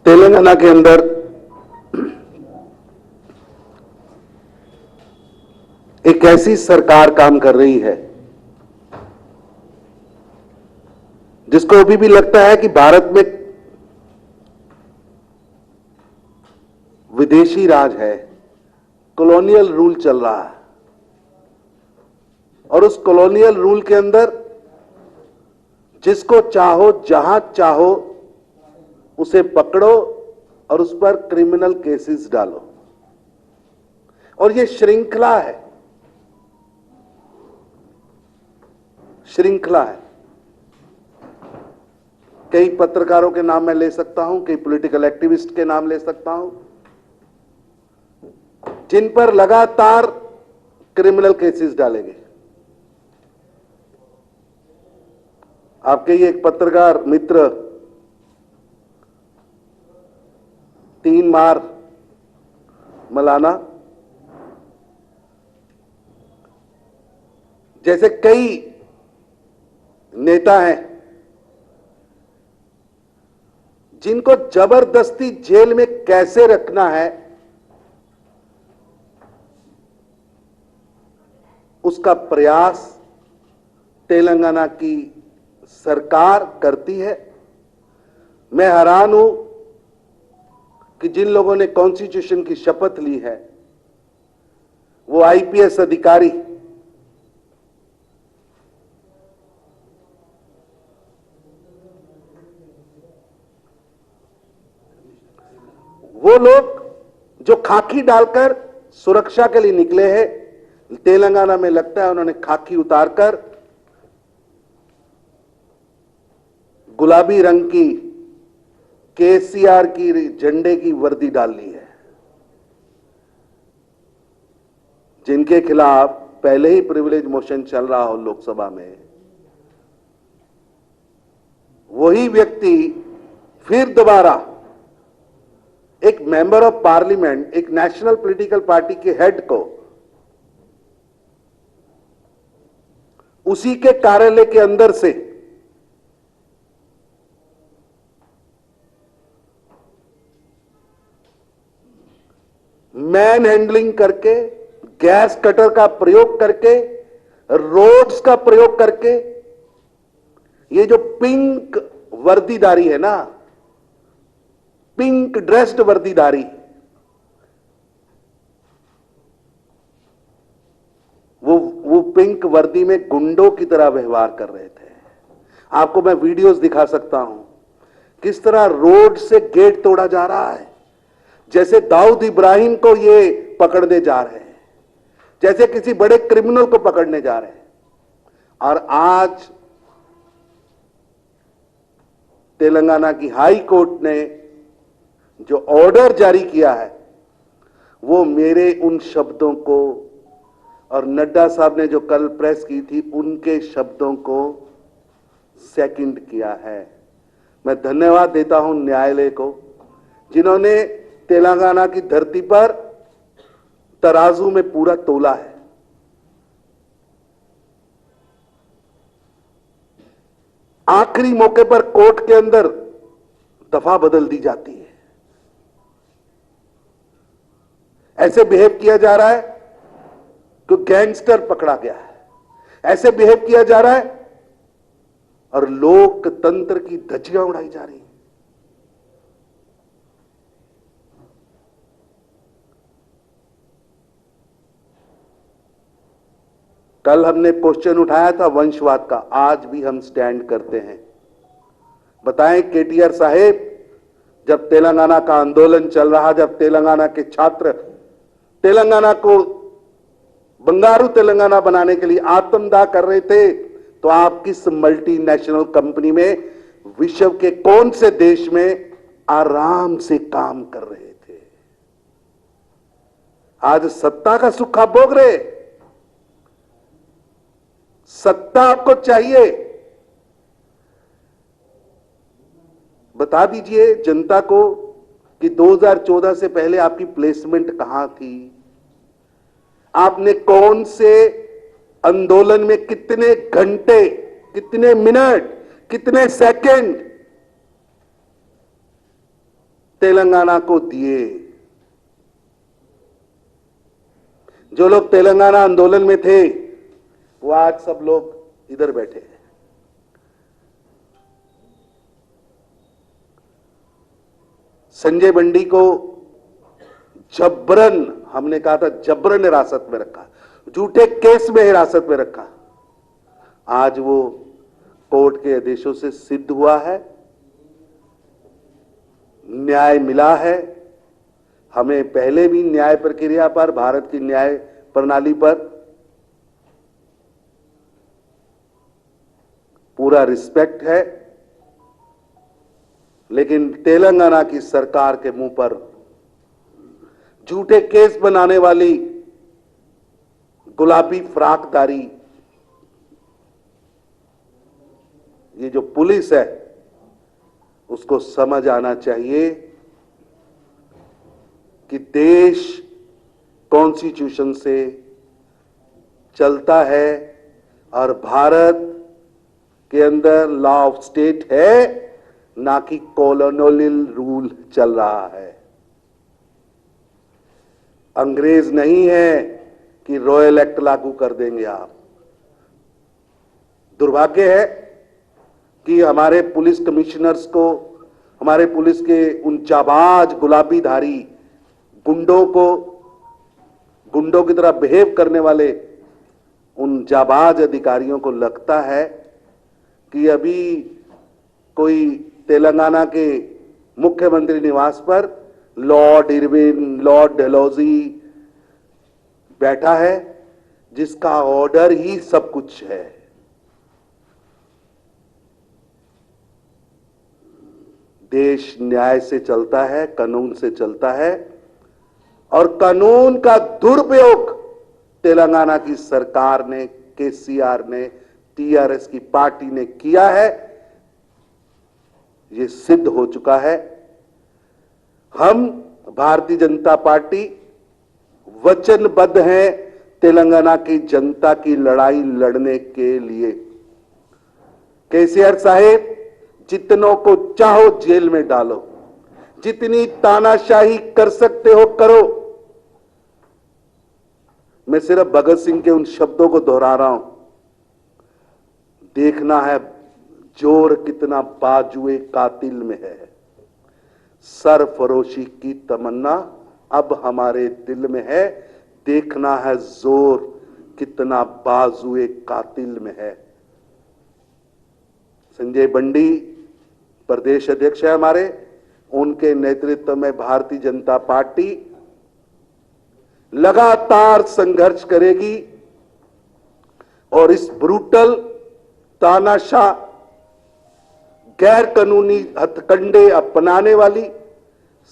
तेलंगाना के अंदर एक ऐसी सरकार काम कर रही है जिसको अभी भी लगता है कि भारत में विदेशी राज है, कॉलोनियल रूल चल रहा है और उस कॉलोनियल रूल के अंदर जिसको चाहो जहां चाहो उसे पकड़ो और उस पर क्रिमिनल केसेस डालो। और यह श्रृंखला है, श्रृंखला है। कई पत्रकारों के नाम मैं ले सकता हूं, कई पॉलिटिकल एक्टिविस्ट के नाम ले सकता हूं जिन पर लगातार क्रिमिनल केसेस डाले गए। आपके ही एक पत्रकार मित्र 3 मार मलाना जैसे कई नेता हैं जिनको जबरदस्ती जेल में कैसे रखना है उसका प्रयास तेलंगाना की सरकार करती है। मैं हैरान हूं कि जिन लोगों ने कॉन्स्टिट्यूशन की शपथ ली है वो आईपीएस अधिकारी वो लोग जो खाकी डालकर सुरक्षा के लिए निकले हैं, तेलंगाना में लगता है उन्होंने खाकी उतारकर गुलाबी रंग की केसीआर की झंडे की वर्दी डाल ली है। जिनके खिलाफ पहले ही प्रिविलेज मोशन चल रहा हो लोकसभा में, वही व्यक्ति फिर दोबारा एक मेंबर ऑफ पार्लियामेंट, एक नेशनल पॉलिटिकल पार्टी के हेड को उसी के कार्यालय के अंदर से मैन हैंडलिंग करके, गैस कटर का प्रयोग करके, रोड्स का प्रयोग करके, ये जो पिंक वर्दीदारी है ना, पिंक ड्रेस्ड वर्दीदारी, वो पिंक वर्दी में गुंडों की तरह व्यवहार कर रहे थे। आपको मैं वीडियोस दिखा सकता हूं किस तरह रोड से गेट तोड़ा जा रहा है, जैसे दाऊद इब्राहिम को ये पकड़ने जा रहे हैं, जैसे किसी बड़े क्रिमिनल को पकड़ने जा रहे हैं। और आज तेलंगाना की हाई कोर्ट ने जो ऑर्डर जारी किया है वो मेरे उन शब्दों को और नड्डा साहब ने जो कल प्रेस की थी उनके शब्दों को सेकंड किया है। मैं धन्यवाद देता हूं न्यायालय को जिन्होंने तेलंगाना की धरती पर तराजू में पूरा तोला है। आखिरी मौके पर कोर्ट के अंदर दफा बदल दी जाती है। ऐसे बिहेव किया जा रहा है कि गैंगस्टर पकड़ा गया है, ऐसे बिहेव किया जा रहा है और लोकतंत्र की धज्जियां उड़ाई जा रही है। कल हमने क्वेश्चन उठाया था वंशवाद का, आज भी हम स्टैंड करते हैं। बताएं केटीआर साहेब, जब तेलंगाना का आंदोलन चल रहा, जब तेलंगाना के छात्र तेलंगाना को बंगारू तेलंगाना बनाने के लिए आत्मदाह कर रहे थे, तो आप किस मल्टीनेशनल कंपनी में, विश्व के कौन से देश में आराम से काम कर रहे थे? आज सत्ता का सुख आप भोग रहे। सत्ता आपको चाहिए, बता दीजिए जनता को कि 2014 से पहले आपकी प्लेसमेंट कहां थी, आपने कौन से आंदोलन में कितने घंटे, कितने मिनट, कितने सेकंड तेलंगाना को दिए। जो लोग तेलंगाना आंदोलन में थे वो आज सब लोग इधर बैठे हैं। संजय बंडी को जबरन, हमने कहा था जबरन हिरासत में रखा, झूठे केस में हिरासत में रखा। आज वो कोर्ट के आदेशों से सिद्ध हुआ है, न्याय मिला है। हमें पहले भी न्याय प्रक्रिया पर, भारत की न्याय प्रणाली पर पूरा रिस्पेक्ट है, लेकिन तेलंगाना की सरकार के मुंह पर झूठे केस बनाने वाली गुलाबी फ्राकदारी, ये जो पुलिस है उसको समझ आना चाहिए कि देश कॉन्स्टिट्यूशन से चलता है और भारत के अंदर लॉ ऑफ स्टेट है, ना कि कॉलोनियल रूल चल रहा है। अंग्रेज नहीं है कि रॉयल एक्ट लागू कर देंगे आप। दुर्भाग्य है कि हमारे पुलिस कमिश्नर्स को, हमारे पुलिस के उन जाबाज गुलाबीधारी गुंडों की तरह बिहेव करने वाले उन जाबाज अधिकारियों को लगता है कि अभी कोई तेलंगाना के मुख्यमंत्री निवास पर लॉर्ड इरविन, लॉर्ड डेलहौजी बैठा है, जिसका ऑर्डर ही सब कुछ है। देश न्याय से चलता है, कानून से चलता है, और कानून का दुरुपयोग तेलंगाना की सरकार ने, केसीआर ने, टीआरएस की पार्टी ने किया है। ये सिद्ध हो चुका है। हम भारतीय जनता पार्टी वचनबद्ध हैं तेलंगाना की जनता की लड़ाई लड़ने के लिए। केसीआर साहेब, जितनों को चाहो जेल में डालो, जितनी तानाशाही कर सकते हो करो। मैं सिर्फ भगत सिंह के उन शब्दों को दोहरा रहा हूं, देखना है जोर कितना बाजुए कातिल में है। सरफरोशी की तमन्ना अब हमारे दिल में है, देखना है जोर कितना बाजुए कातिल में है। संजय बंडी प्रदेश अध्यक्ष है हमारे, उनके नेतृत्व में भारतीय जनता पार्टी लगातार संघर्ष करेगी और इस ब्रूटल, तानाशाह, गैर कानूनी हथकंडे अपनाने वाली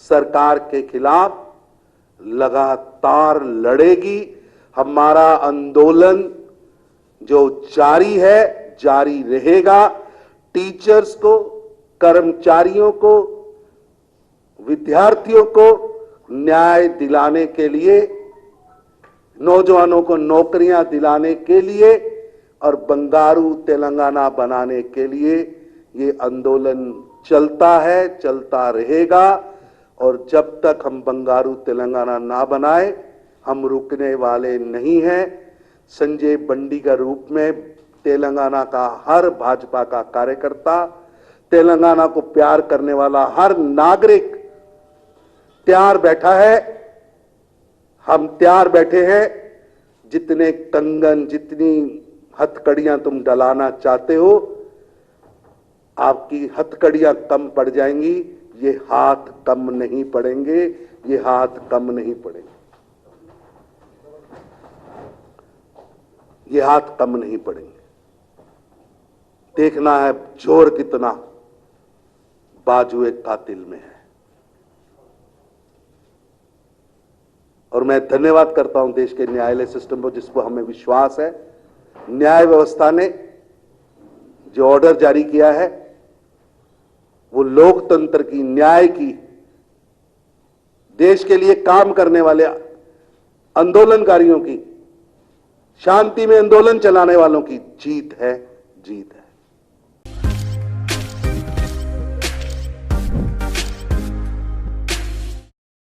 सरकार के खिलाफ लगातार लड़ेगी। हमारा आंदोलन जो जारी है, जारी रहेगा। टीचर्स को, कर्मचारियों को, विद्यार्थियों को न्याय दिलाने के लिए, नौजवानों को नौकरियां दिलाने के लिए और बंगारू तेलंगाना बनाने के लिए ये आंदोलन चलता है, चलता रहेगा। और जब तक हम बंगारू तेलंगाना ना बनाए, हम रुकने वाले नहीं हैं। संजय बंडी का रूप में तेलंगाना का हर भाजपा का कार्यकर्ता, तेलंगाना को प्यार करने वाला हर नागरिक तैयार बैठा है। हम तैयार बैठे हैं। जितने कंगन, जितनी हथकड़ियां तुम डलाना चाहते हो, आपकी हथकड़ियां कम पड़ जाएंगी, ये हाथ कम नहीं पड़ेंगे, ये हाथ कम नहीं पड़ेंगे, ये हाथ कम नहीं पड़ेंगे। देखना है जोर कितना बाजुए कातिल में है। और मैं धन्यवाद करता हूं देश के न्यायालय सिस्टम को, जिस पर हमें विश्वास है। न्याय व्यवस्था ने जो ऑर्डर जारी किया है वो लोकतंत्र की, न्याय की, देश के लिए काम करने वाले आंदोलनकारियों की, शांति में आंदोलन चलाने वालों की जीत है, जीत है।